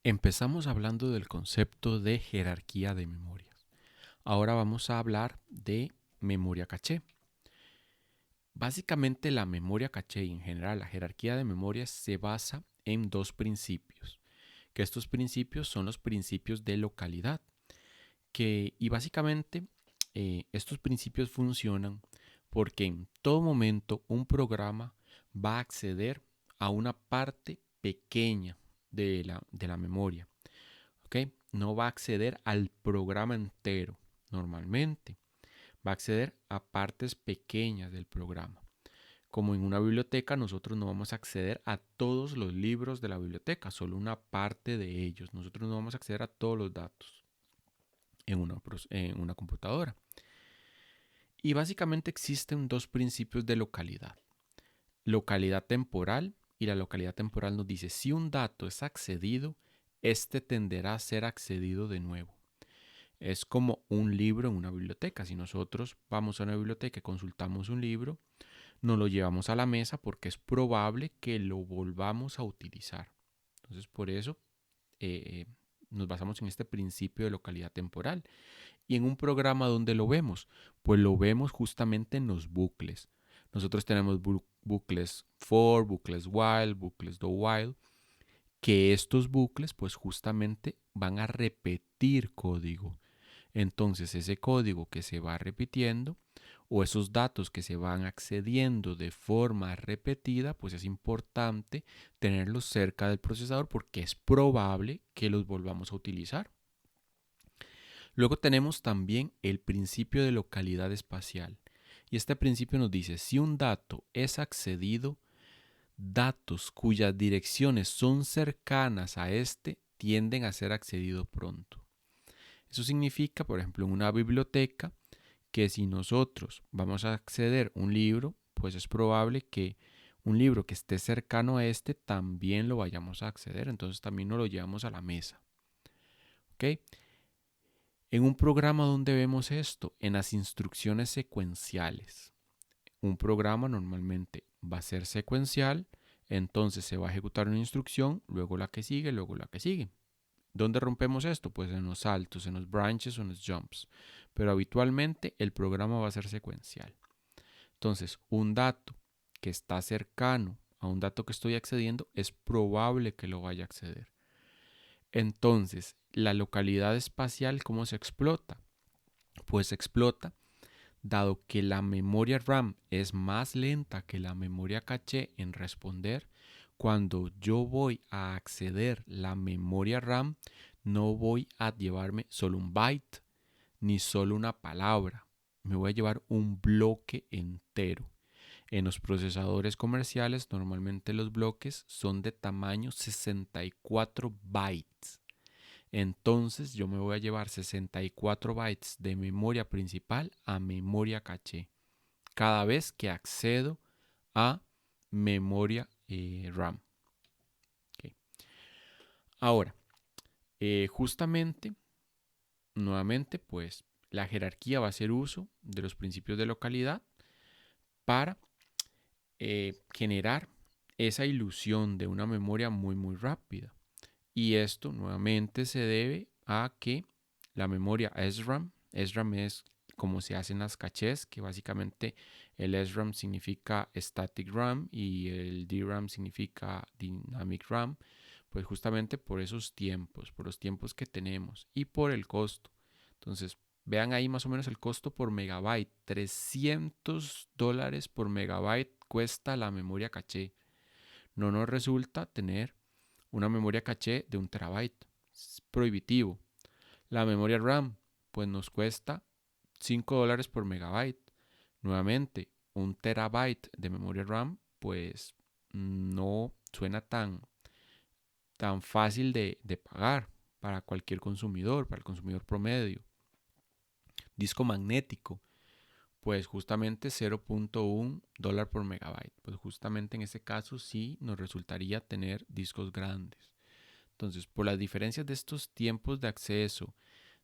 Empezamos hablando del concepto de jerarquía de memorias. Ahora vamos a hablar de memoria caché. Básicamente la memoria caché y en general la jerarquía de memorias se basa en dos principios, que estos principios son los principios de localidad, y básicamente estos principios funcionan porque en todo momento un programa va a acceder a una parte pequeña de la memoria. ¿Ok? No va a acceder al programa entero normalmente. Va a acceder a partes pequeñas del programa. Como en una biblioteca, nosotros no vamos a acceder a todos los libros de la biblioteca, solo una parte de ellos. Nosotros no vamos a acceder a todos los datos en una computadora. Y básicamente existen dos principios de localidad. Localidad temporal, y la localidad temporal nos dice si un dato es accedido, este tenderá a ser accedido de nuevo. Es como un libro en una biblioteca. Si nosotros vamos a una biblioteca y consultamos un libro, nos lo llevamos a la mesa porque es probable que lo volvamos a utilizar. Entonces, por eso nos basamos en este principio de localidad temporal. Y en un programa donde lo vemos, pues lo vemos justamente en los bucles. Nosotros tenemos bucles for, bucles while, bucles do while, que estos bucles pues justamente van a repetir código. Entonces ese código que se va repitiendo o esos datos que se van accediendo de forma repetida, pues es importante tenerlos cerca del procesador porque es probable que los volvamos a utilizar. Luego tenemos también el principio de localidad espacial. Y este principio nos dice, si un dato es accedido, datos cuyas direcciones son cercanas a este tienden a ser accedidos pronto. Eso significa, por ejemplo, en una biblioteca, que si nosotros vamos a acceder a un libro, pues es probable que un libro que esté cercano a este también lo vayamos a acceder. Entonces también nos lo llevamos a la mesa. ¿Ok? En un programa donde vemos esto, en las instrucciones secuenciales. Un programa normalmente va a ser secuencial, entonces se va a ejecutar una instrucción, luego la que sigue, luego la que sigue. ¿Dónde rompemos esto? Pues en los saltos, en los branches o en los jumps. Pero habitualmente el programa va a ser secuencial. Entonces, un dato que está cercano a un dato que estoy accediendo es probable que lo vaya a acceder. Entonces, la localidad espacial, ¿cómo se explota? Pues se explota dado que la memoria RAM es más lenta que la memoria caché en responder. Cuando yo voy a acceder la memoria RAM, no voy a llevarme solo un byte ni solo una palabra. Me voy a llevar un bloque entero. En los procesadores comerciales, normalmente los bloques son de tamaño 64 bytes. Entonces yo me voy a llevar 64 bytes de memoria principal a memoria caché cada vez que accedo a memoria RAM. Okay. Ahora, justamente, nuevamente, pues la jerarquía va a hacer uso de los principios de localidad para generar esa ilusión de una memoria muy, muy rápida. Y esto nuevamente se debe a que la memoria SRAM es como se hacen las cachés, que básicamente el SRAM significa Static RAM y el DRAM significa Dynamic RAM, pues justamente por esos tiempos, por los tiempos que tenemos y por el costo. Entonces, vean ahí más o menos el costo por megabyte, $300 por megabyte cuesta la memoria caché. No nos resulta tener una memoria caché de 1 terabyte. Es prohibitivo. La memoria RAM, pues nos cuesta $5 por megabyte. Nuevamente, 1 terabyte de memoria RAM, pues no suena tan fácil de pagar para cualquier consumidor, para el consumidor promedio. Disco magnético, pues justamente $0.1 por megabyte. Pues justamente en ese caso sí nos resultaría tener discos grandes. Entonces, por las diferencias de estos tiempos de acceso,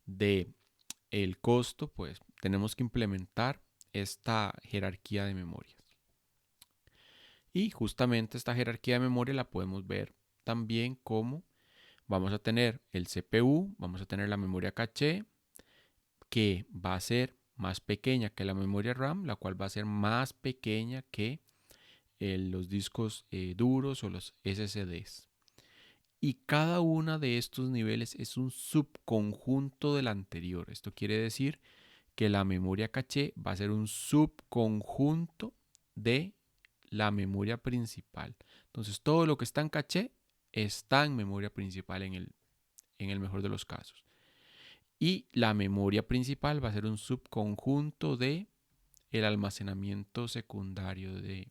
de el costo, pues tenemos que implementar esta jerarquía de memorias. Y justamente esta jerarquía de memoria la podemos ver también como vamos a tener el CPU, vamos a tener la memoria caché, que va a ser más pequeña que la memoria RAM, la cual va a ser más pequeña que los discos duros o los SSDs. Y cada uno de estos niveles es un subconjunto del anterior. Esto quiere decir que la memoria caché va a ser un subconjunto de la memoria principal. Entonces todo lo que está en caché está en memoria principal en el mejor de los casos. Y la memoria principal va a ser un subconjunto de el almacenamiento secundario de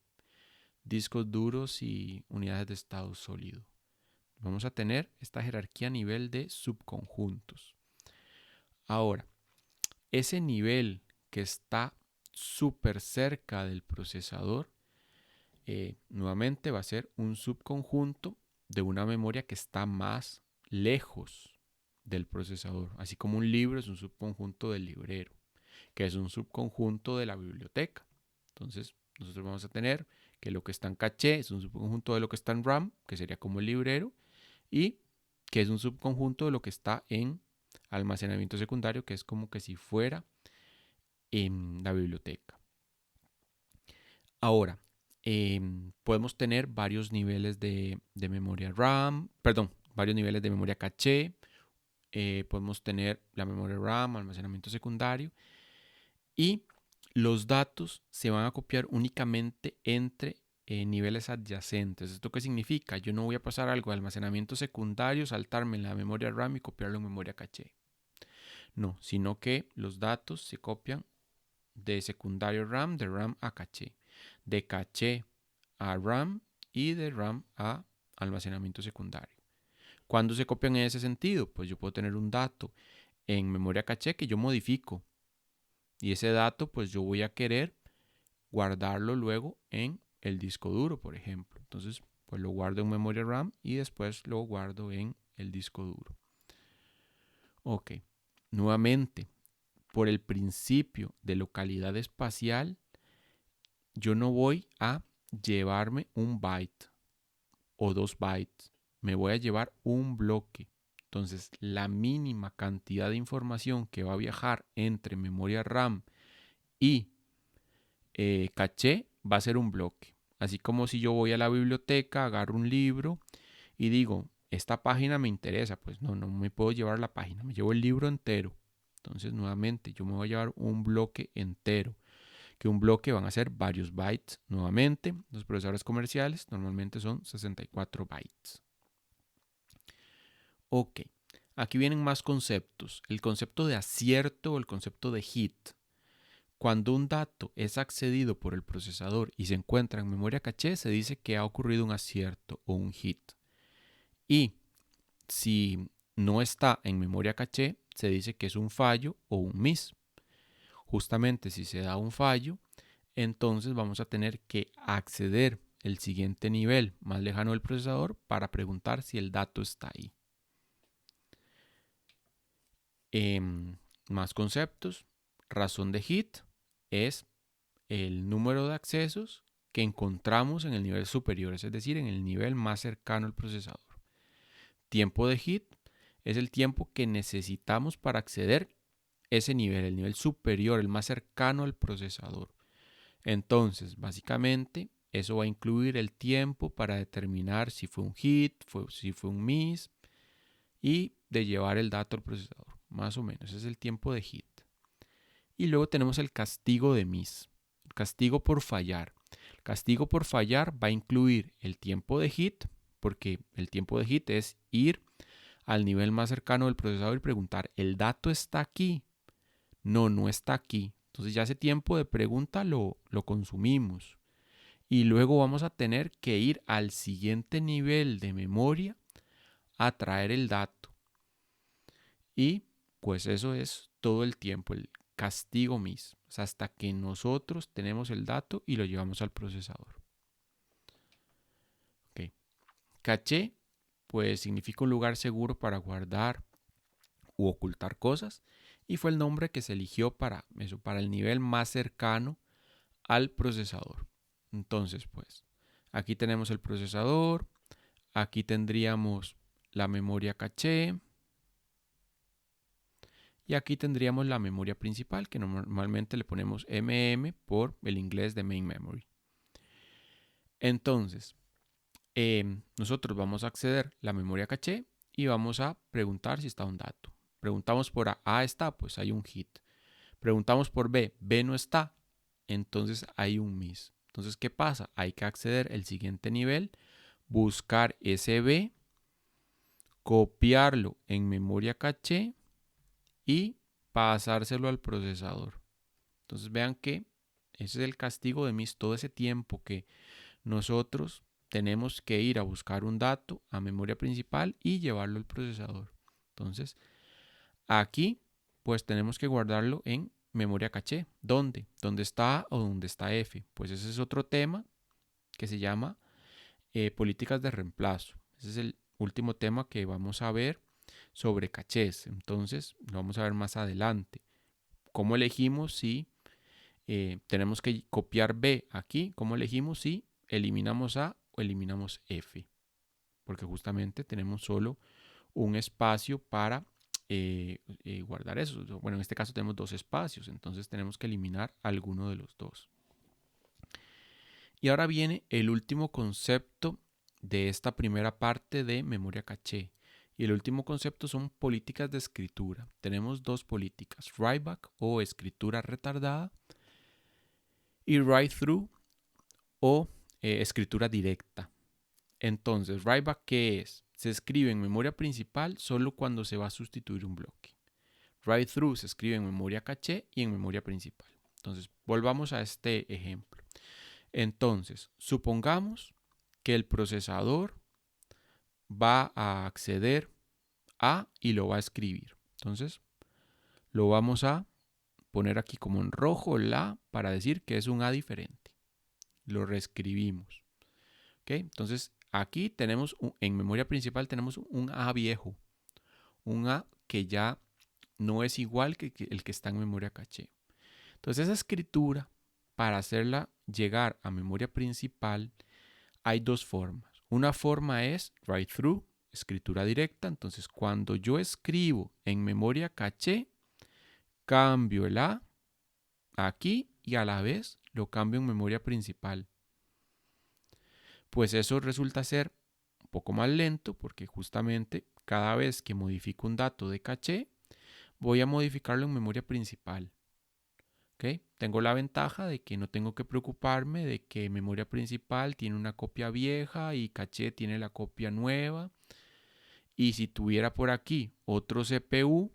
discos duros y unidades de estado sólido. Vamos a tener esta jerarquía a nivel de subconjuntos. Ahora, ese nivel que está súper cerca del procesador, nuevamente va a ser un subconjunto de una memoria que está más lejos del procesador. Así como un libro es un subconjunto del librero, que es un subconjunto de la biblioteca. Entonces, nosotros vamos a tener que lo que está en caché es un subconjunto de lo que está en RAM, que sería como el librero, y que es un subconjunto de lo que está en almacenamiento secundario, que es como que si fuera en la biblioteca. Ahora, podemos tener varios niveles de memoria RAM, perdón, varios niveles de memoria caché. Podemos tener la memoria RAM, almacenamiento secundario, y los datos se van a copiar únicamente entre niveles adyacentes. ¿Esto qué significa? Yo no voy a pasar algo de almacenamiento secundario, saltarme en la memoria RAM y copiarlo en memoria caché. No, sino que los datos se copian de secundario RAM, de RAM a caché, de caché a RAM y de RAM a almacenamiento secundario. ¿Cuándo se copian en ese sentido? Pues yo puedo tener un dato en memoria caché que yo modifico y ese dato pues yo voy a querer guardarlo luego en el disco duro, por ejemplo. Entonces pues lo guardo en memoria RAM y después lo guardo en el disco duro. Ok, nuevamente, por el principio de localidad espacial, yo no voy a llevarme un byte o 2 bytes, me voy a llevar un bloque. Entonces, la mínima cantidad de información que va a viajar entre memoria RAM y caché va a ser un bloque. Así como si yo voy a la biblioteca, agarro un libro y digo, esta página me interesa, pues no me puedo llevar la página, me llevo el libro entero. Entonces, nuevamente, yo me voy a llevar un bloque entero, que un bloque van a ser varios bytes. Nuevamente, los procesadores comerciales normalmente son 64 bytes. Ok, aquí vienen más conceptos. El concepto de acierto o el concepto de hit. Cuando un dato es accedido por el procesador y se encuentra en memoria caché, se dice que ha ocurrido un acierto o un hit. Y si no está en memoria caché, se dice que es un fallo o un miss. Justamente si se da un fallo, entonces vamos a tener que acceder el siguiente nivel más lejano del procesador para preguntar si el dato está ahí. Más conceptos. Razón de hit es el número de accesos que encontramos en el nivel superior, es decir, en el nivel más cercano al procesador. Tiempo de hit es el tiempo que necesitamos para acceder a ese nivel, el nivel superior, el más cercano al procesador. Entonces, básicamente, eso va a incluir el tiempo para determinar si fue un hit, si fue un miss y de llevar el dato al procesador. Más o menos, ese es el tiempo de hit. Y luego tenemos el castigo de miss, el castigo por fallar. El castigo por fallar va a incluir el tiempo de hit, porque el tiempo de hit es ir al nivel más cercano del procesador y preguntar, ¿el dato está aquí? No está aquí. Entonces ya ese tiempo de pregunta lo consumimos. Y luego vamos a tener que ir al siguiente nivel de memoria a traer el dato. Y pues eso es todo el tiempo, el castigo miss, o sea, hasta que nosotros tenemos el dato y lo llevamos al procesador. Okay. Caché, pues significa un lugar seguro para guardar u ocultar cosas y fue el nombre que se eligió para eso, para el nivel más cercano al procesador. Entonces, pues, aquí tenemos el procesador, aquí tendríamos la memoria caché. Y aquí tendríamos la memoria principal, que normalmente le ponemos por el inglés de main memory. Entonces, nosotros vamos a acceder a la memoria caché y vamos a preguntar si está un dato. Preguntamos por A, está, pues hay un hit. Preguntamos por B no está, entonces hay un miss. Entonces, ¿qué pasa? Hay que acceder al siguiente nivel, buscar ese B, copiarlo en memoria caché y pasárselo al procesador. Entonces vean que ese es el castigo de miss, todo ese tiempo que nosotros tenemos que ir a buscar un dato a memoria principal y llevarlo al procesador. Entonces, aquí pues tenemos que guardarlo en memoria caché. ¿Dónde? ¿Dónde está A o dónde está F? Pues ese es otro tema que se llama políticas de reemplazo. Ese es el último tema que vamos a ver sobre cachés. Entonces, lo vamos a ver más adelante. ¿Cómo elegimos si tenemos que copiar B aquí? ¿Cómo elegimos si eliminamos A o eliminamos F? Porque justamente tenemos solo un espacio para guardar eso. Bueno, en este caso tenemos dos espacios, entonces tenemos que eliminar alguno de los dos. Y ahora viene el último concepto de esta primera parte de memoria caché. Y el último concepto son políticas de escritura. Tenemos dos políticas, write-back o escritura retardada y write-through o escritura directa. Entonces, write-back, ¿qué es? Se escribe en memoria principal solo cuando se va a sustituir un bloque. Write-through se escribe en memoria caché y en memoria principal. Entonces, volvamos a este ejemplo. Entonces, supongamos que el procesador va a acceder a y lo va a escribir. Entonces, lo vamos a poner aquí como en rojo la para decir que es un A diferente. Lo reescribimos. ¿Okay? Entonces, aquí tenemos, en memoria principal tenemos un A viejo. Un A que ya no es igual que el que está en memoria caché. Entonces, esa escritura, para hacerla llegar a memoria principal, hay dos formas. Una forma es write-through, escritura directa. Entonces, cuando yo escribo en memoria caché, cambio el A aquí y a la vez lo cambio en memoria principal. Pues eso resulta ser un poco más lento porque justamente cada vez que modifico un dato de caché, voy a modificarlo en memoria principal. ¿Okay? Tengo la ventaja de que no tengo que preocuparme de que memoria principal tiene una copia vieja y caché tiene la copia nueva. Y si tuviera por aquí otro CPU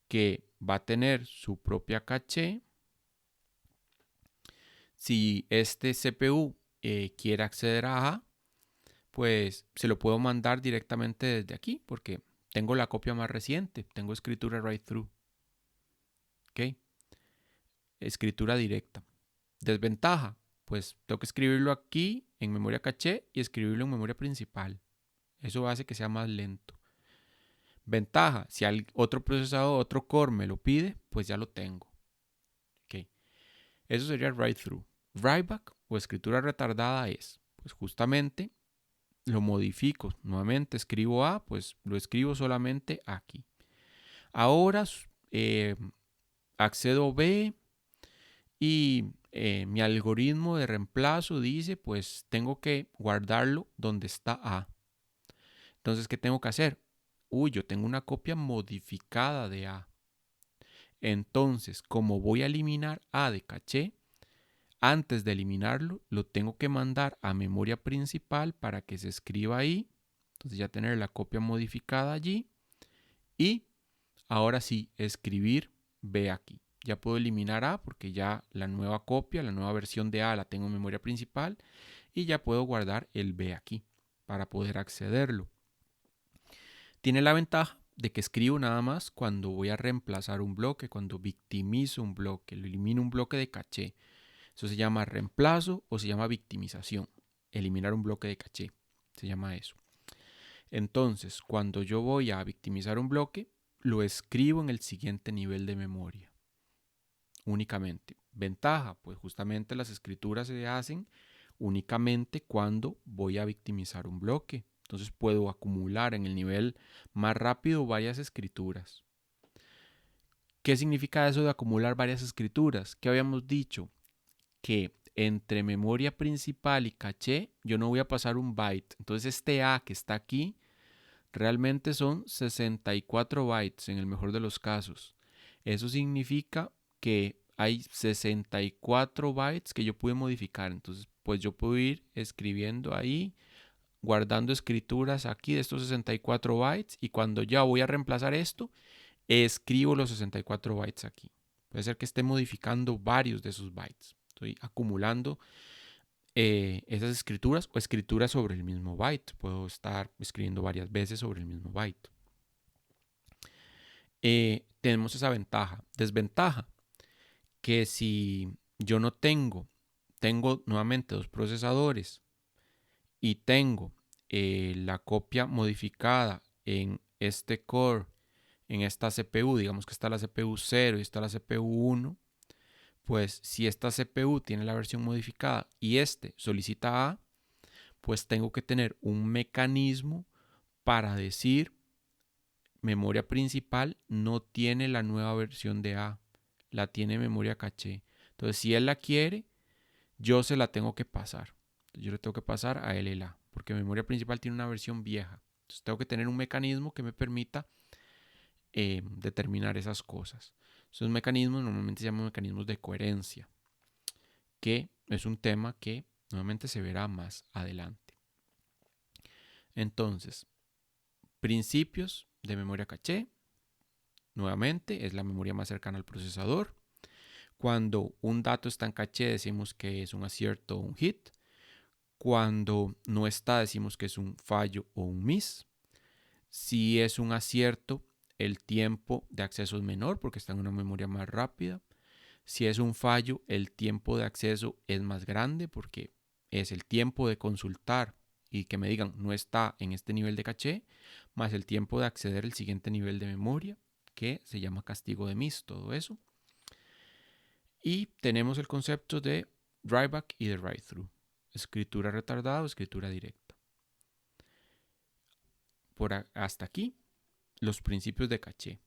que va a tener su propia caché, si este CPU quiere acceder a A, pues se lo puedo mandar directamente desde aquí porque tengo la copia más reciente, tengo escritura write-through. ¿Ok? Escritura directa. Desventaja, pues tengo que escribirlo aquí en memoria caché y escribirlo en memoria principal. Eso hace que sea más lento. Ventaja, si otro procesador, otro core me lo pide, pues ya lo tengo. ¿Ok? Eso sería write-through. Write-back o escritura retardada es, pues justamente lo modifico. Nuevamente escribo A, pues lo escribo solamente aquí. Ahora accedo B y mi algoritmo de reemplazo dice, pues tengo que guardarlo donde está A. Entonces, ¿qué tengo que hacer? Uy, yo tengo una copia modificada de A. Entonces, como voy a eliminar A de caché, antes de eliminarlo, lo tengo que mandar a memoria principal para que se escriba ahí. Entonces ya tener la copia modificada allí. Y ahora sí, escribir B aquí. Ya puedo eliminar A porque ya la nueva copia, la nueva versión de A la tengo en memoria principal. Y ya puedo guardar el B aquí para poder accederlo. Tiene la ventaja de que escribo nada más cuando voy a reemplazar un bloque, cuando victimizo un bloque, lo elimino un bloque de caché. Eso se llama reemplazo o se llama victimización. Eliminar un bloque de caché. Se llama eso. Entonces, cuando yo voy a victimizar un bloque, lo escribo en el siguiente nivel de memoria. Únicamente. Ventaja, pues justamente las escrituras se hacen únicamente cuando voy a victimizar un bloque. Entonces puedo acumular en el nivel más rápido varias escrituras. ¿Qué significa eso de acumular varias escrituras? ¿Qué habíamos dicho? Que entre memoria principal y caché yo no voy a pasar un byte. Entonces este A que está aquí realmente son 64 bytes en el mejor de los casos. Eso significa que hay 64 bytes que yo pude modificar. Entonces, pues yo puedo ir escribiendo ahí, guardando escrituras aquí de estos 64 bytes y cuando ya voy a reemplazar esto, escribo los 64 bytes aquí. Puede ser que esté modificando varios de esos bytes. Estoy acumulando esas escrituras o escrituras sobre el mismo byte. Puedo estar escribiendo varias veces sobre el mismo byte. Tenemos esa ventaja. Desventaja, que si yo no tengo nuevamente dos procesadores y tengo la copia modificada en este core, en esta CPU, digamos que está la CPU 0 y está la CPU 1, pues si esta CPU tiene la versión modificada y este solicita A, pues tengo que tener un mecanismo para decir memoria principal no tiene la nueva versión de A, la tiene memoria caché. Entonces, si él la quiere, yo se la tengo que pasar. Yo le tengo que pasar a él el A, porque memoria principal tiene una versión vieja. Entonces, tengo que tener un mecanismo que me permita determinar esas cosas. Esos mecanismos normalmente se llaman mecanismos de coherencia, que es un tema que nuevamente se verá más adelante. Entonces, principios de memoria caché, nuevamente es la memoria más cercana al procesador. Cuando un dato está en caché decimos que es un acierto o un hit. Cuando no está decimos que es un fallo o un miss. Si es un acierto, el tiempo de acceso es menor porque está en una memoria más rápida. Si es un fallo, el tiempo de acceso es más grande porque es el tiempo de consultar y que me digan no está en este nivel de caché, más el tiempo de acceder al siguiente nivel de memoria, que se llama castigo de miss, todo eso. Y tenemos el concepto de dryback y de write-through, escritura retardada o escritura directa. Hasta aquí los principios de caché.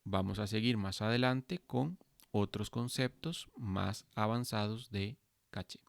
Vamos a seguir más adelante con otros conceptos más avanzados de caché.